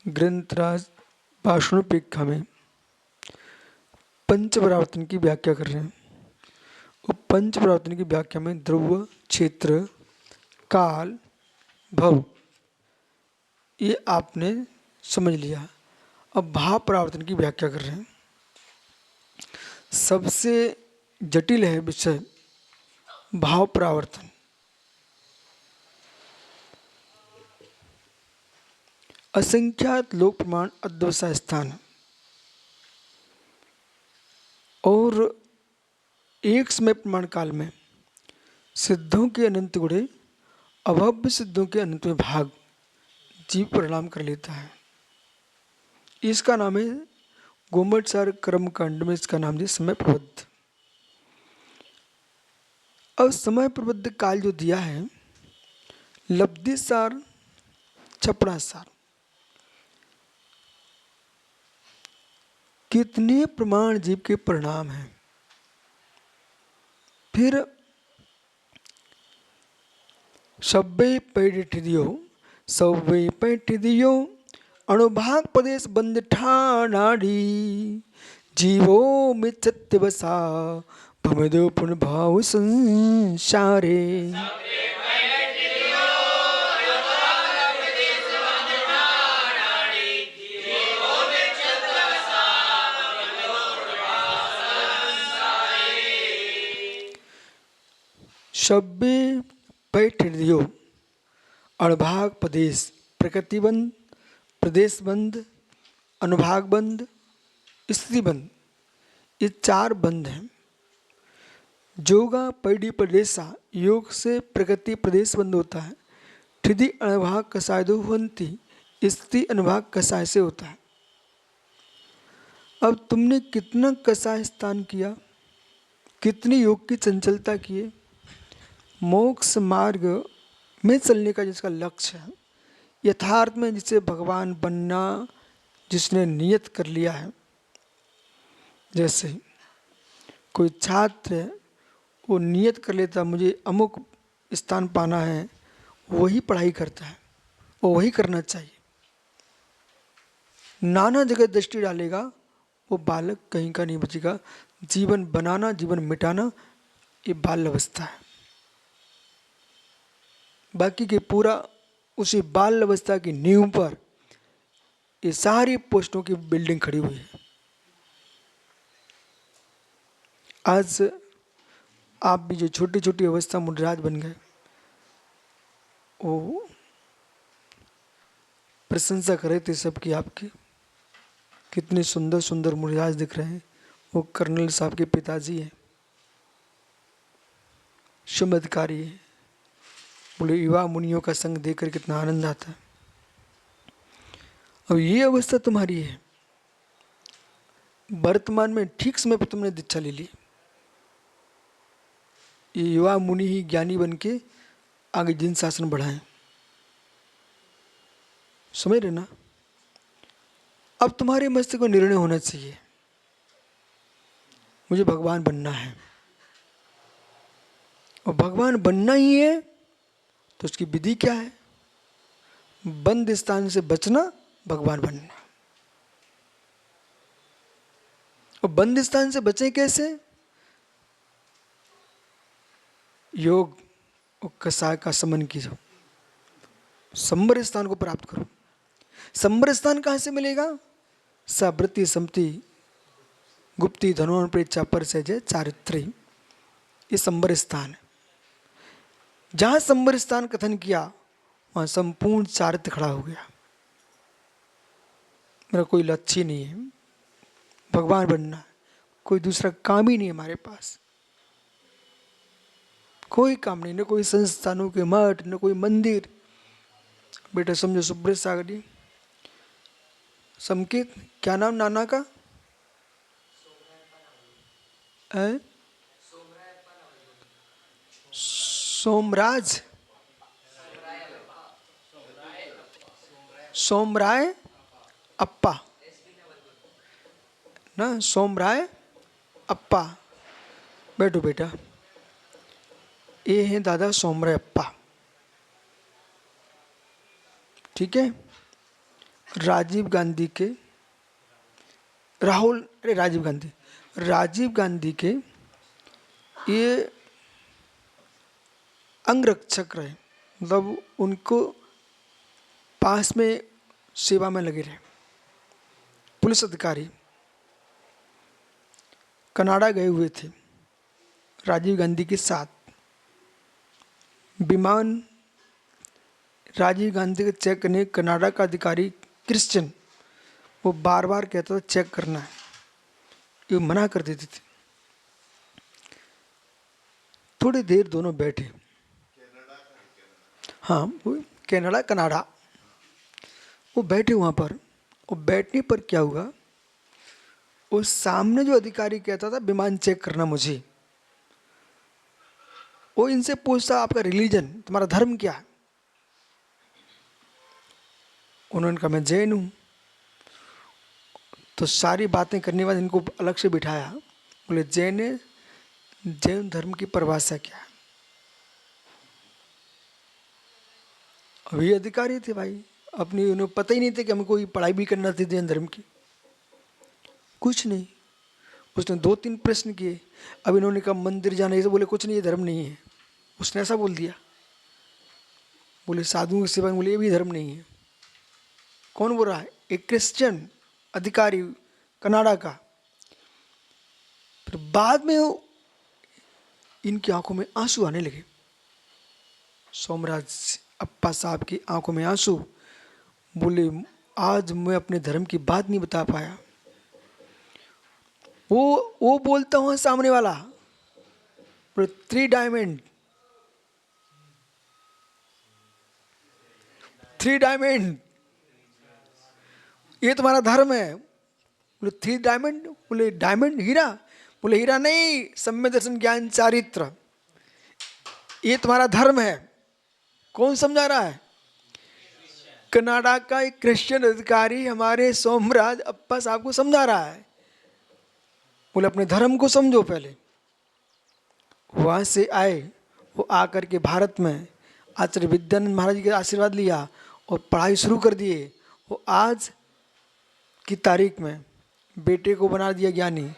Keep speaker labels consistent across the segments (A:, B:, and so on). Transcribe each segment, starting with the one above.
A: ग्रंथराज भाषणोपेक्षा में पंचपरावर्तन की व्याख्या कर रहे हैं। और पंचपरावर्तन की व्याख्या में ध्रुव, क्षेत्र, काल, भव ये आपने समझ लिया। अब भाव परावर्तन की व्याख्या कर रहे हैं। सबसे जटिल है विषय भाव परावर्तन। असंख्यात लोक प्रमाण अध्यवसाय स्थान और एक समय प्रमाण काल में सिद्धों के अनंत गुणे अभव्य सिद्धों के अनंत में भाग जीव परिणाम कर लेता है। इसका नाम है गोमटसार कर्म कांड में इसका नाम है समय प्रबद्ध। अब समय प्रबद्ध काल जो दिया है लब्धि सार छपड़ा सार, कितने प्रमाण जीव के परिणाम हैं। फिर सब्बे पैठ दियो सब्बे पैठ दियो अणुभाग प्रदेश बंद ठाणाड़ी जीवो मिच्छत्य बसा भमदो पुण्य भाव संसारे। सब्बे पैठ दियो अणुभाग प्रदेश प्रकृति बंद, प्रदेश बंद, अनुभाग बंद, स्थिति बंद, ये चार बंद हैं। जोगा पैडी प्रदेशा योग से प्रकृति प्रदेश बंद होता है। ठिधि अनुभाग कसायदो हुंती स्थिति अनुभाग कसाय से होता है। अब तुमने कितना कसाय स्थान किया, कितनी योग की चंचलता किए, मोक्ष मार्ग में चलने का जिसका लक्ष्य है, यथार्थ में जिसे भगवान बनना जिसने नियत कर लिया है। जैसे कोई छात्र है वो नियत कर लेता मुझे अमुक स्थान पाना है, वही पढ़ाई करता है, वो वही करना चाहिए। नाना जगह दृष्टि डालेगा वो बालक कहीं का नहीं बचेगा। जीवन बनाना जीवन मिटाना ये बाल अवस्था है। बाकी के पूरा उसी बाल अवस्था की नींव पर ये सारी पोस्टों की बिल्डिंग खड़ी हुई है। आज आप भी जो छोटी छोटी अवस्था मुनिराज बन गए, वो प्रशंसा कर रहे थे सबकी आपकी, कितने सुंदर सुंदर मुनिराज दिख रहे हैं। वो कर्नल साहब के पिताजी हैं, चमत्कारी है। बोले युवा मुनियों का संग देखकर कितना आनंद आता है। अब ये अवस्था तुम्हारी है, वर्तमान में ठीक समय पर तुमने दीक्षा ले ली। ये युवा मुनि ही ज्ञानी बन के आगे जिन शासन बढ़ाएं, समझ रहे ना। अब तुम्हारे मस्तिष्क को निर्णय होना चाहिए, मुझे भगवान बनना है। और भगवान बनना ही है तो उसकी विधि क्या है? बंद स्थान से बचना, भगवान बनना। और बंद स्थान से बचें कैसे? योग और कसाय का समन कीजिए, संबर स्थान को प्राप्त करो। संबर स्थान कहाँ से मिलेगा? सावृत्ति समति गुप्ति धनोन प्रेक्षा पर सहज चारित्री, ये संबर स्थान है। जहां संबर स्थान कथन किया वहां संपूर्ण चारित्र खड़ा हो गया। मेरा कोई लक्ष्य नहीं है, भगवान बनना है, कोई दूसरा काम ही नहीं है हमारे पास। कोई काम नहीं, न कोई संस्थानों के मठ, न कोई मंदिर। बेटा समझो सुब्रत सागरी संकेत, क्या नाम नाना का है? सोमराज, सोमराय अप्पा ना, सोमराय अप्पा। बैठो बेटा, ये हैं दादा सोमराय अप्पा, ठीक है। राजीव गांधी के राजीव गांधी के ये अंगरक्षक रहे, मतलब उनको पास में सेवा में लगे रहे। पुलिस अधिकारी कनाडा गए हुए थे राजीव गांधी के साथ। विमान राजीव गांधी के चेक करने कनाडा का अधिकारी क्रिश्चियन वो बार बार कहता था चेक करना है, ये मना कर देते थे। थोड़ी देर दोनों बैठे। हाँ, वो कनाडा वो बैठे वहाँ पर। और बैठने पर क्या हुआ, उस सामने जो अधिकारी कहता था विमान चेक करना मुझे, वो इनसे पूछता आपका रिलीजन, तुम्हारा धर्म क्या है। उन्होंने कहा मैं जैन हूँ। तो सारी बातें करने के बाद इनको अलग से बिठाया, बोले जैन धर्म की परिभाषा क्या है। अभी अधिकारी थे भाई, अपनी उन्हें पता ही नहीं थे कि हमें कोई पढ़ाई भी करना थी जैन धर्म की, कुछ नहीं। उसने 2-3 प्रश्न किए। अब इन्होंने कहा मंदिर जाना, ये बोले कुछ नहीं, ये धर्म नहीं है। उसने ऐसा बोल दिया। बोले साधुओं की सेवा, बोले ये भी धर्म नहीं है। कौन बोल रहा है? एक क्रिश्चियन अधिकारी कनाडा का। फिर बाद में इनकी आंखों में आंसू आने लगे। सोमराज अप्पा साहब की आंखों में आंसू। बोले आज मैं अपने धर्म की बात नहीं बता पाया। वो बोलता हूँ सामने वाला, बोले 3 डायमंड, ये तुम्हारा धर्म है। बोले 3 डायमंड, बोले डायमंड हीरा, बोले हीरा नहीं, सम्य दर्शन ज्ञान चारित्र, ये तुम्हारा धर्म है। कौन समझा रहा है? कनाडा का एक क्रिश्चियन अधिकारी हमारे सोमराज अप्पा साहब को समझा रहा है। बोले अपने धर्म को समझो पहले। वहां से आए, वो आकर के भारत में आचार्य विद्यानंद महाराज जी का आशीर्वाद लिया और पढ़ाई शुरू कर दिए। वो आज की तारीख में बेटे को बना दिया ज्ञानी,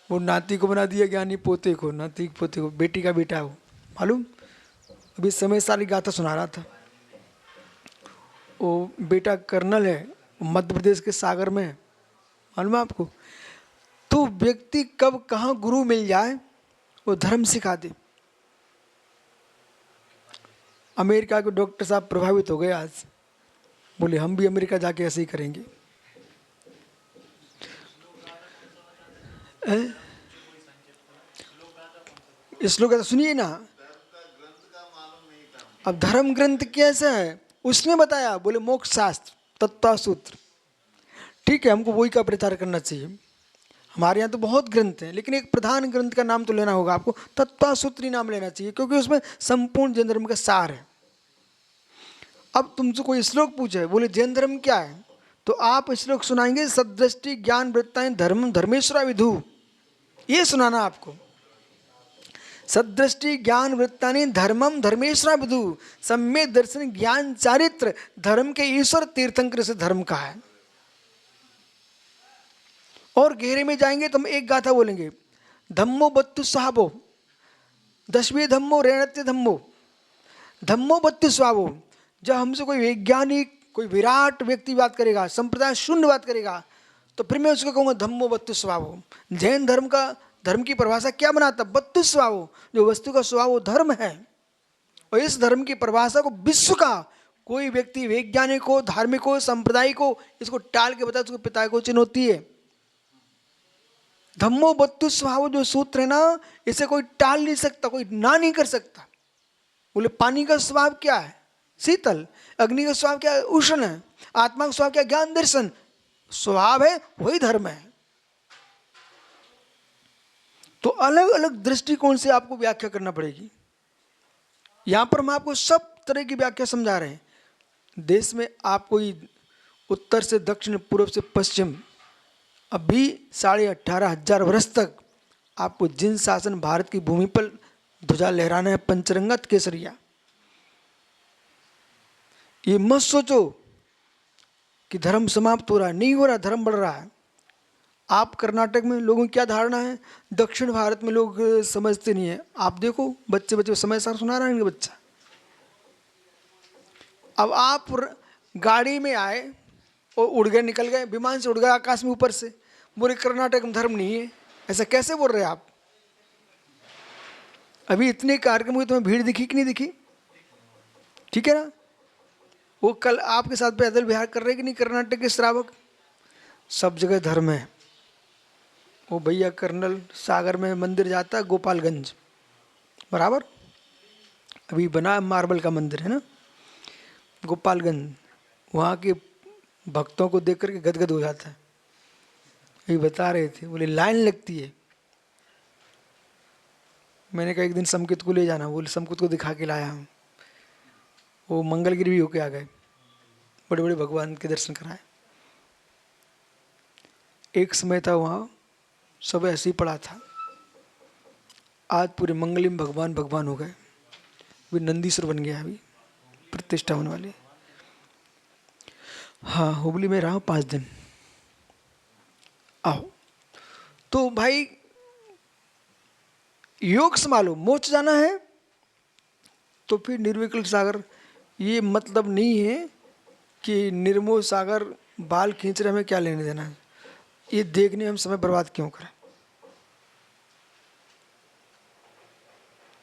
A: वो नाती को बना दिया ज्ञानी, पोते को, नाती पोते को, बेटी का बेटा हो। मालूम, अभी समय सारी गाथा सुना रहा था। वो बेटा कर्नल है मध्य प्रदेश के सागर में, मालूम है आपको। तो व्यक्ति कब कहाँ गुरु मिल जाए वो धर्म सिखा दे। अमेरिका के डॉक्टर साहब प्रभावित हो गए आज, बोले हम भी अमेरिका जाके ऐसे ही करेंगे। श्लोक तो सुनिए ना। अब धर्म ग्रंथ कैसा है उसने बताया, बोले मोक्ष शास्त्र तत्व सूत्र। ठीक है, हमको वही का प्रचार करना चाहिए। हमारे यहाँ तो बहुत ग्रंथ हैं, लेकिन एक प्रधान ग्रंथ का नाम तो लेना होगा आपको, तत्व सूत्री नाम लेना चाहिए, क्योंकि उसमें संपूर्ण जैन धर्म का सार है। अब तुमसे कोई श्लोक पूछे, बोले जैन धर्म क्या है, तो आप श्लोक सुनाएंगे सदृष्टि ज्ञान वृत्ताएं धर्म धर्मेश्वरा विधु, ये सुनाना आपको। सदृष्टि ज्ञान वृत्तानि धर्मम धर्मेश्वरा विधु, सम्यक दर्शन ज्ञान चारित्र, धर्म के ईश्वर तीर्थंकर से धर्म का है। और गहरे में जाएंगे तो हम एक गाथा बोलेंगे, धम्मो बत्तु साहबो दशवी धम्मो रेणत्य धम्मो, धम्मो बत्तु स्वावो। जब हमसे कोई वैज्ञानिक, कोई विराट व्यक्ति बात करेगा, संप्रदाय शून्य बात करेगा, तो फिर मैं उसको कहूँगा धम्मो बत्तु स्वभाव। जैन धर्म का, धर्म की परिभाषा क्या बनाता? बत्तु स्वभाव, जो वस्तु का स्वभाव वो धर्म है। और इस धर्म की परिभाषा को विश्व का कोई व्यक्ति, वैज्ञानिक हो, धार्मिक हो, सांप्रदायिक हो, इसको टाल के बता, उसको पिता को चुनौती है। धम्मो बत्तु स्वभाव जो सूत्र है ना, इसे कोई टाल नहीं सकता, कोई ना नहीं कर सकता। बोले पानी का स्वभाव क्या है? शीतल। अग्नि का स्वभाव क्या है? उष्ण है। आत्मा का स्वभाव क्या? ज्ञान दर्शन। स्वभाव है वही धर्म है। तो अलग अलग दृष्टिकोण से आपको व्याख्या करना पड़ेगी। यहां पर हम आपको सब तरह की व्याख्या समझा रहे हैं। देश में आप कोई उत्तर से दक्षिण, पूर्व से पश्चिम, अभी 18,500 वर्ष तक आपको जिन शासन भारत की भूमि पर ध्वजा लहराना है, पंचरंगत केसरिया, ये मत सोचो कि धर्म समाप्त हो रहा है, नहीं हो रहा, धर्म बढ़ रहा है। आप कर्नाटक में लोगों की क्या धारणा है, दक्षिण भारत में लोग समझते नहीं है। आप देखो बच्चे बच्चे समय सार सुना रहा है इनका बच्चा। अब आप गाड़ी में आए और उड़ गए, निकल गए, विमान से उड़ गए आकाश में ऊपर से, बोले कर्नाटक में धर्म नहीं है। ऐसा कैसे बोल रहे हैं आप? अभी इतने कार्यक्रम हुए, तुम्हें भीड़ दिखी कि नहीं दिखी? ठीक है ना? वो कल आपके साथ पैदल विहार कर रहे कि नहीं कर्नाटक के श्रावक? सब जगह धर्म है। वो भैया कर्नल सागर में मंदिर जाता है, गोपालगंज बराबर, अभी बना मार्बल का मंदिर है ना गोपालगंज, वहाँ के भक्तों को देख करके गदगद हो जाता है। अभी बता रहे थे, बोले लाइन लगती है। मैंने कहा एक दिन समकित को ले जाना, बोले समकित को दिखा के लाया हूँ। वो मंगलगिरी भी होके आ गए, बड़े बड़े भगवान के दर्शन कराए। एक समय था वहाँ सब ऐसे ही पड़ा था, आज पूरे मंगली में भगवान भगवान हो गए। वे नंदीश्वर बन गया, अभी प्रतिष्ठा होने वाली। हाँ, हुबली में रहा 5 दिन। आओ तो भाई योग संभालो, मोक्ष जाना है तो फिर निर्विकल्प सागर। ये मतलब नहीं है कि निर्मोह सागर बाल खींच रहे, हमें क्या लेने देना है, ये देखने हम समय बर्बाद क्यों करें।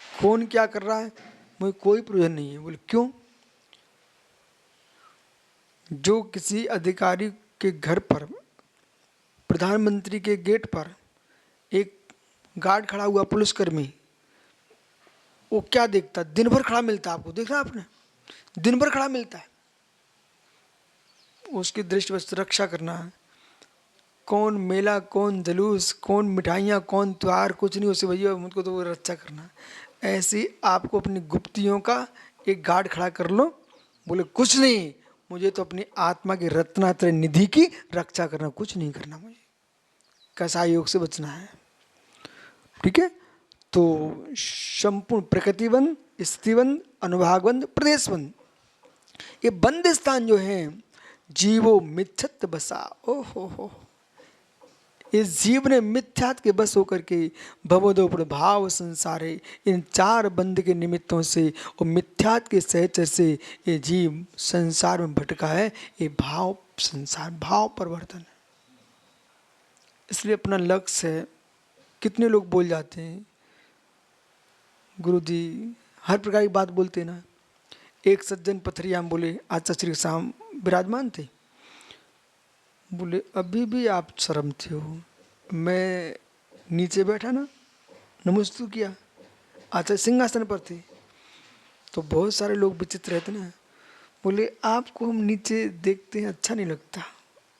A: कौन क्या कर रहा है मुझे कोई प्रयोजन नहीं है। बोले क्यों? जो किसी अधिकारी के घर पर, प्रधानमंत्री के गेट पर एक गार्ड खड़ा हुआ पुलिसकर्मी, वो क्या देखता, दिन भर खड़ा मिलता है आपको, देखा आपने, दिन भर खड़ा मिलता है। उसकी दृष्टि बस रक्षा करना है। कौन मेला, कौन जुलूस, कौन मिठाइयाँ, कौन त्योहार, कुछ नहीं, उसे भैया मुझको तो वो रक्षा करना है। ऐसे आपको अपनी गुप्तियों का एक गार्ड खड़ा कर लो। बोले कुछ नहीं, मुझे तो अपनी आत्मा की रत्नात्रय निधि की रक्षा करना, कुछ नहीं करना मुझे, कैसा योग से बचना है। ठीक है, तो संपूर्ण प्रकृतिबंध, स्थितिबंध, अनुभागबंध, प्रदेशबंध, ये बंद स्थान जो है जीवो मिथ्यत बसा। ओ हो, इस जीव ने मिथ्यात के बस होकर के भवदो प्रभाव संसारे, इन 4 बंध के निमित्तों से और मिथ्यात के सहचर से ये जीव संसार में भटका है। ये भाव संसार, भाव परिवर्तन है। इसलिए अपना लक्ष्य है। कितने लोग बोल जाते हैं गुरु जी हर प्रकार की बात बोलते हैं ना। एक सज्जन पथरिया में बोले, आचार्य श्री शाम विराजमान थे, बोले अभी भी आप शर्म थे हो। मैं नीचे बैठा ना, नमस्तु किया, आचार्य सिंहासन पर थे, तो बहुत सारे लोग विचित्र रहते ना, बोले आपको हम नीचे देखते हैं अच्छा नहीं लगता,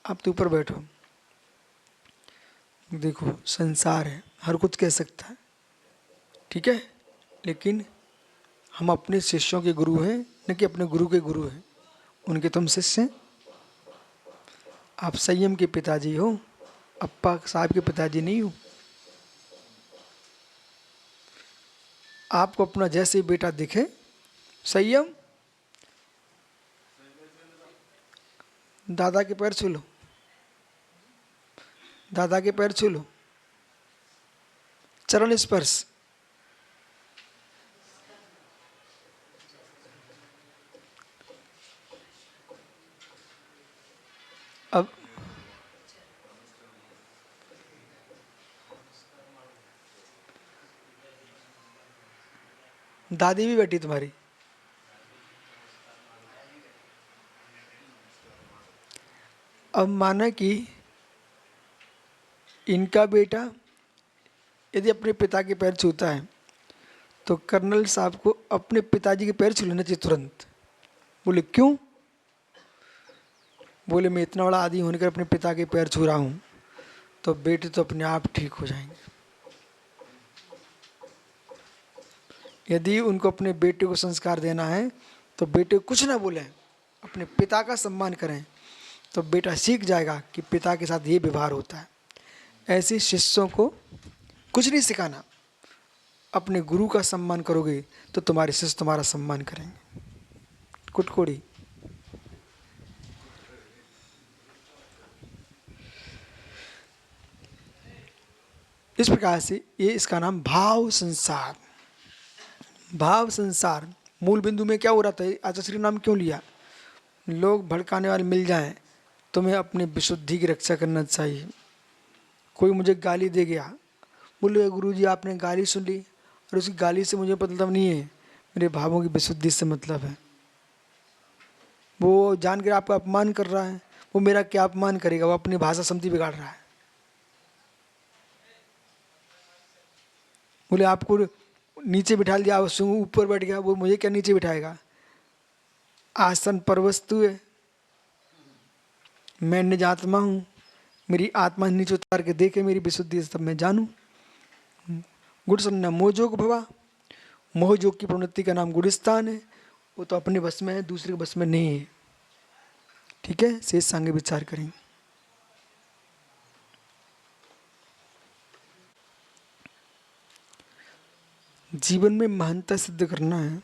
A: आप तो ऊपर बैठो। देखो संसार है, हर कुछ कह सकता है, ठीक है, लेकिन हम अपने शिष्यों के गुरु हैं, न कि अपने गुरु के गुरु हैं। उनके तुम शिष्य हैं। आप संयम के पिताजी हो, अप्पा साहब के पिताजी नहीं हो। आपको अपना जैसे बेटा दिखे, संयम, दादा के पैर छू लो, दादा के पैर छू लो, चरण स्पर्श। अब दादी भी बैठी तुम्हारी, अब माना कि इनका बेटा यदि अपने पिता के पैर छूता है तो कर्नल साहब को अपने पिताजी के पैर छू लेना चाहिए तुरंत। बोले क्यों? बोले मैं इतना बड़ा आदमी होने कर अपने पिता के पैर छू रहा हूँ तो बेटे तो अपने आप ठीक हो जाएंगे। यदि उनको अपने बेटे को संस्कार देना है तो बेटे को कुछ ना बोलें, अपने पिता का सम्मान करें, तो बेटा सीख जाएगा कि पिता के साथ ये व्यवहार होता है। ऐसे शिष्यों को कुछ नहीं सिखाना, अपने गुरु का सम्मान करोगे तो तुम्हारे शिष्य तुम्हारा सम्मान करेंगे। कुटकुड़ी इस प्रकार से ये इसका नाम भाव संसार। भाव संसार मूल बिंदु में क्या हो रहा था, आचार्य श्री नाम क्यों लिया? लोग भड़काने वाले मिल जाएं, तुम्हें अपनी विशुद्धि की रक्षा करना चाहिए। कोई मुझे गाली दे गया, बोले गुरुजी आपने गाली सुन ली, और उसकी गाली से मुझे मतलब नहीं है, मेरे भावों की विशुद्धि से मतलब है। वो जानकर आपका अपमान कर रहा है, वो मेरा क्या अपमान करेगा, वो अपनी भाषा समझी बिगाड़ रहा है। बोले आपको नीचे बिठा दिया, ऊपर बैठ गया, वो मुझे क्या नीचे बिठाएगा? आसन पर वस्तु है, मैं निज आत्मा हूँ, मेरी आत्मा नीचे उतार के देखे मेरी विशुद्धि तब मैं जानूँ। गुण संज्ञा मोहजोग भवा, मोहजोग की प्रवृत्ति का नाम गुणस्थान है। वो तो अपने बस में है, दूसरे के बस में नहीं है। ठीक है, शेष सांगे विचार करें। जीवन में महानता सिद्ध करना है